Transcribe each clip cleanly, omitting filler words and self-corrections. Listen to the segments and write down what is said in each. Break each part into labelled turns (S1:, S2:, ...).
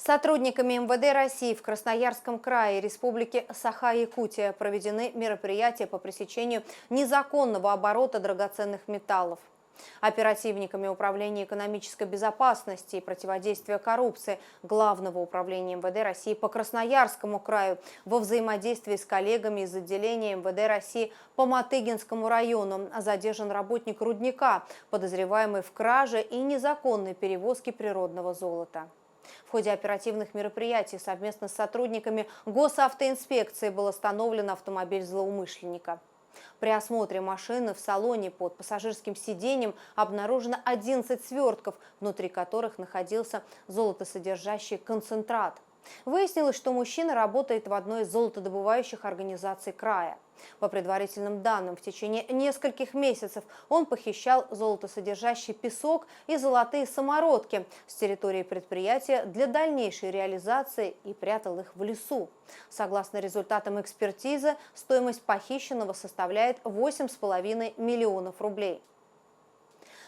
S1: Сотрудниками МВД России в Красноярском крае и Республике Саха-Якутия проведены мероприятия по пресечению незаконного оборота драгоценных металлов. Оперативниками Управления экономической безопасности и противодействия коррупции Главного управления МВД России по Красноярскому краю во взаимодействии с коллегами из отделения МВД России по Матыгинскому району задержан работник рудника, подозреваемый в краже и незаконной перевозке природного золота. В ходе оперативных мероприятий совместно с сотрудниками госавтоинспекции был остановлен автомобиль злоумышленника. При осмотре машины в салоне под пассажирским сиденьем обнаружено 11 свертков, внутри которых находился золотосодержащий концентрат. Выяснилось, что мужчина работает в одной из золотодобывающих организаций края. По предварительным данным, в течение нескольких месяцев он похищал золотосодержащий песок и золотые самородки с территории предприятия для дальнейшей реализации и прятал их в лесу. Согласно результатам экспертизы, стоимость похищенного составляет 8,5 миллионов рублей.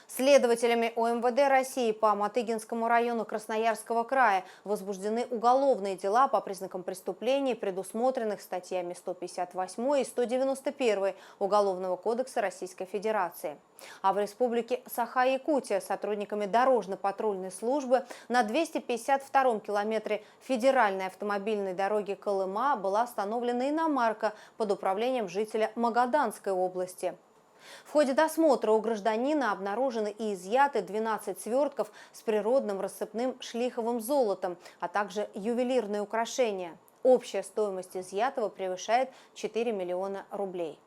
S1: Следователями ОМВД России по Матыгинскому району Красноярского края возбуждены уголовные дела по признакам преступлений, предусмотренных статьями 158 и 191 Уголовного кодекса Российской Федерации. А в Республике Саха-Якутия сотрудниками дорожно-патрульной службы на 252-м километре федеральной автомобильной дороги Колыма была остановлена иномарка под управлением жителя Магаданской области. В ходе досмотра у гражданина обнаружены и изъяты 12 свертков с природным рассыпным шлиховым золотом, а также ювелирные украшения. Общая стоимость изъятого превышает 4 миллиона рублей.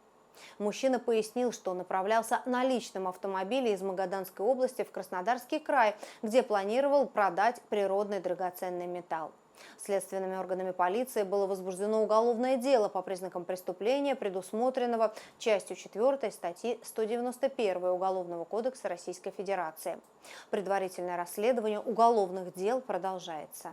S1: Мужчина пояснил, что направлялся на личном автомобиле из Магаданской области в Краснодарский край, где планировал продать природный драгоценный металл. Следственными органами полиции было возбуждено уголовное дело по признакам преступления, предусмотренного частью 4 статьи 191 Уголовного кодекса Российской Федерации. Предварительное расследование уголовных дел продолжается.